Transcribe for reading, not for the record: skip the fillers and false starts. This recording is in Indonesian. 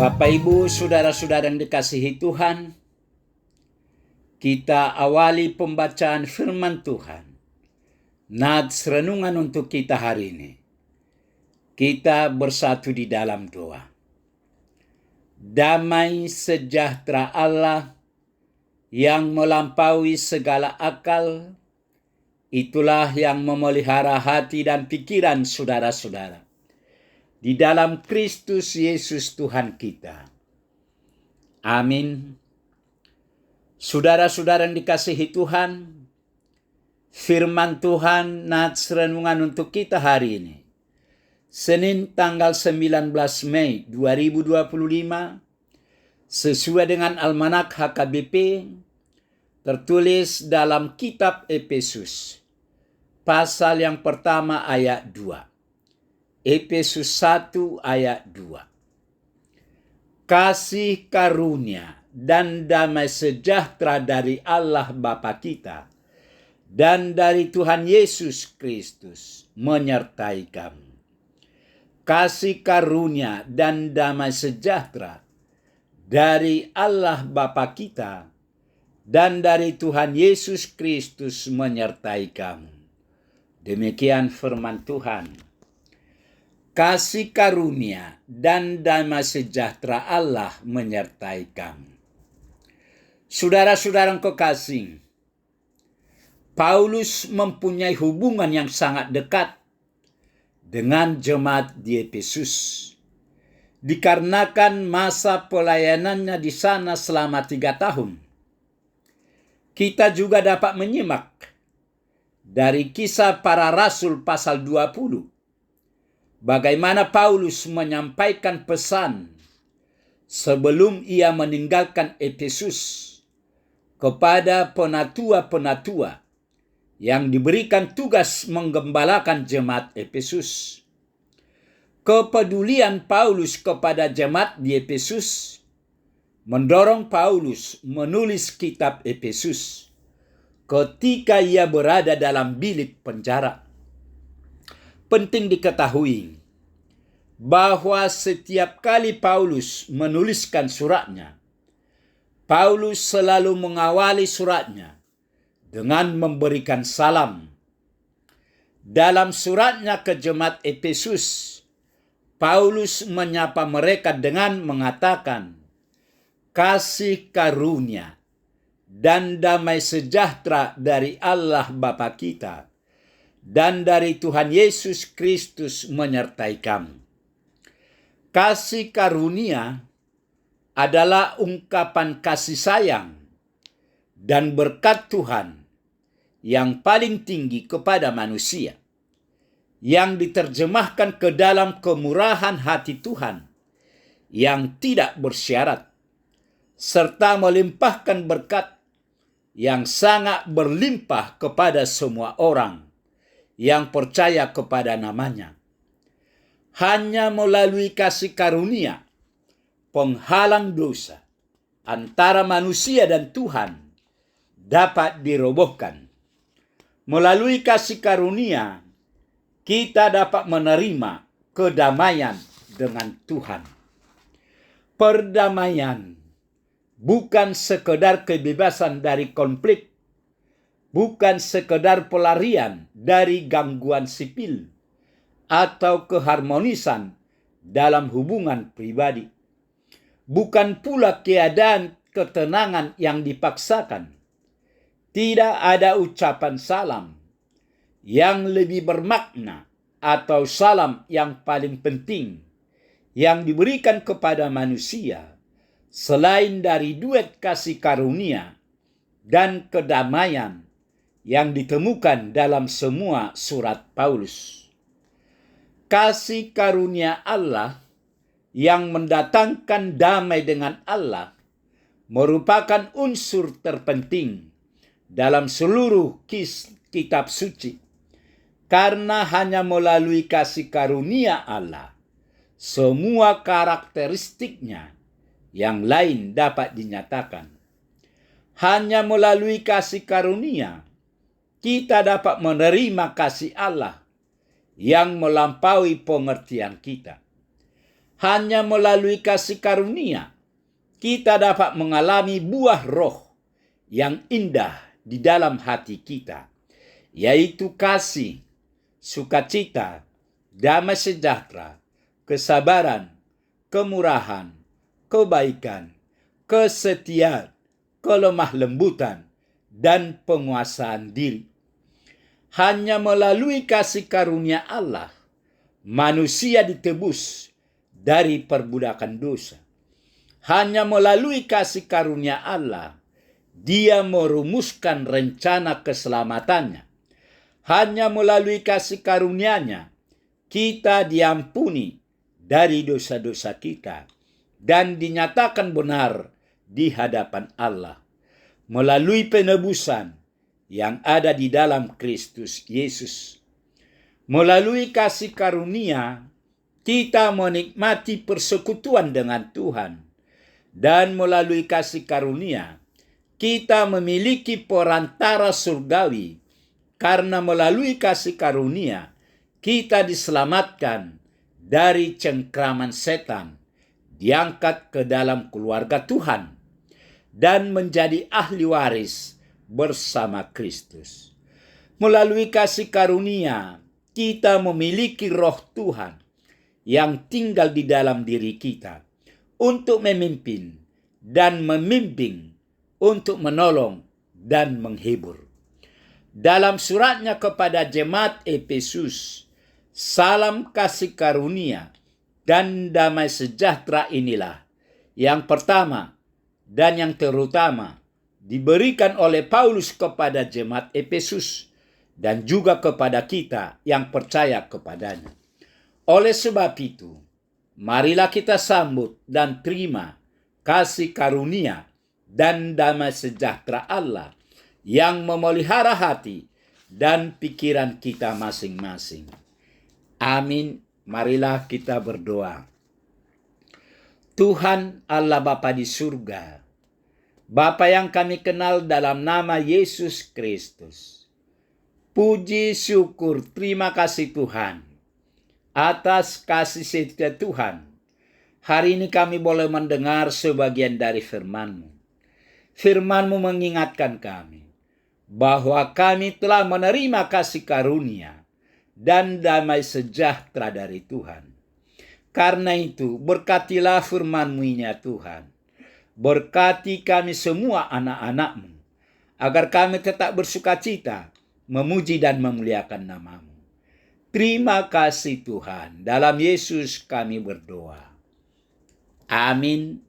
Bapak Ibu, saudara-saudara yang dikasihi Tuhan, kita awali pembacaan firman Tuhan. Nats renungan untuk kita hari ini. Kita bersatu di dalam doa. Damai sejahtera Allah yang melampaui segala akal, itulah yang memelihara hati dan pikiran saudara-saudara di dalam Kristus Yesus Tuhan kita. Amin. Saudara-saudara yang dikasihi Tuhan, firman Tuhan nats renungan untuk kita hari ini. Senin tanggal 19 Mei 2025, sesuai dengan Almanak HKBP, tertulis dalam kitab Efesus, pasal yang pertama ayat 2. Efesus 1 ayat 2. Kasih karunia dan damai sejahtera dari Allah Bapa kita dan dari Tuhan Yesus Kristus menyertai kamu. Kasih karunia dan damai sejahtera dari Allah Bapa kita dan dari Tuhan Yesus Kristus menyertai kamu. Demikian firman Tuhan. Kasih karunia dan damai sejahtera Allah menyertai kamu. Saudara-saudara yang kekasih, Paulus mempunyai hubungan yang sangat dekat dengan jemaat di Efesus, dikarenakan masa pelayanannya di sana selama 3 tahun. Kita juga dapat menyimak dari Kisah Para Rasul pasal 20, bagaimana Paulus menyampaikan pesan sebelum ia meninggalkan Efesus kepada penatua-penatua yang diberikan tugas menggembalakan jemaat Efesus. Kepedulian Paulus kepada jemaat di Efesus mendorong Paulus menulis kitab Efesus ketika ia berada dalam bilik penjara. Penting diketahui bahwa setiap kali Paulus menuliskan suratnya, Paulus selalu mengawali suratnya dengan memberikan salam. Dalam suratnya ke jemaat Efesus, Paulus menyapa mereka dengan mengatakan, kasih karunia dan damai sejahtera dari Allah Bapa kita dan dari Tuhan Yesus Kristus menyertai kamu. Kasih karunia adalah ungkapan kasih sayang dan berkat Tuhan yang paling tinggi kepada manusia, yang diterjemahkan ke dalam kemurahan hati Tuhan yang tidak bersyarat, serta melimpahkan berkat yang sangat berlimpah kepada semua orang yang percaya kepada namanya. Hanya melalui kasih karunia, penghalang dosa antara manusia dan Tuhan dapat dirobohkan. Melalui kasih karunia, kita dapat menerima kedamaian dengan Tuhan. Perdamaian bukan sekedar kebebasan dari konflik, bukan sekedar pelarian dari gangguan sipil atau keharmonisan dalam hubungan pribadi. Bukan pula keadaan ketenangan yang dipaksakan. Tidak ada ucapan salam yang lebih bermakna atau salam yang paling penting yang diberikan kepada manusia selain dari duet kasih karunia dan kedamaian yang ditemukan dalam semua surat Paulus. Kasih karunia Allah yang mendatangkan damai dengan Allah merupakan unsur terpenting dalam seluruh kitab suci, karena hanya melalui kasih karunia Allah semua karakteristiknya yang lain dapat dinyatakan. Hanya melalui kasih karunia kita dapat menerima kasih Allah yang melampaui pengertian kita. Hanya melalui kasih karunia kita dapat mengalami buah roh yang indah di dalam hati kita, yaitu kasih, sukacita, damai sejahtera, kesabaran, kemurahan, kebaikan, kesetiaan, kelemah lembutan, dan penguasaan diri. Hanya melalui kasih karunia Allah, manusia ditebus dari perbudakan dosa. Hanya melalui kasih karunia Allah, Dia merumuskan rencana keselamatannya. Hanya melalui kasih karunia-Nya, kita diampuni dari dosa-dosa kita dan dinyatakan benar di hadapan Allah melalui penebusan yang ada di dalam Kristus Yesus. Melalui kasih karunia, kita menikmati persekutuan dengan Tuhan. Dan melalui kasih karunia, kita memiliki perantara surgawi. Karena melalui kasih karunia, kita diselamatkan dari cengkraman setan, diangkat ke dalam keluarga Tuhan, dan menjadi ahli waris bersama Kristus. Melalui kasih karunia, kita memiliki roh Tuhan yang tinggal di dalam diri kita untuk memimpin dan membimbing, untuk menolong dan menghibur. Dalam suratnya kepada jemaat Efesus, salam kasih karunia dan damai sejahtera inilah yang pertama dan yang terutama diberikan oleh Paulus kepada jemaat Efesus dan juga kepada kita yang percaya kepadanya. Oleh sebab itu, marilah kita sambut dan terima kasih karunia dan damai sejahtera Allah yang memelihara hati dan pikiran kita masing-masing. Amin. Marilah kita berdoa. Tuhan Allah Bapa di surga, Bapa yang kami kenal dalam nama Yesus Kristus. Puji, syukur, terima kasih Tuhan atas kasih setia Tuhan. Hari ini kami boleh mendengar sebagian dari firman-Mu. Firman-Mu mengingatkan kami bahwa kami telah menerima kasih karunia dan damai sejahtera dari Tuhan. Karena itu, berkatilah firman-Mu ya Tuhan. Berkati kami semua anak-anak-Mu, agar kami tetap bersukacita, memuji dan memuliakan nama-Mu. Terima kasih Tuhan. Dalam Yesus kami berdoa. Amin.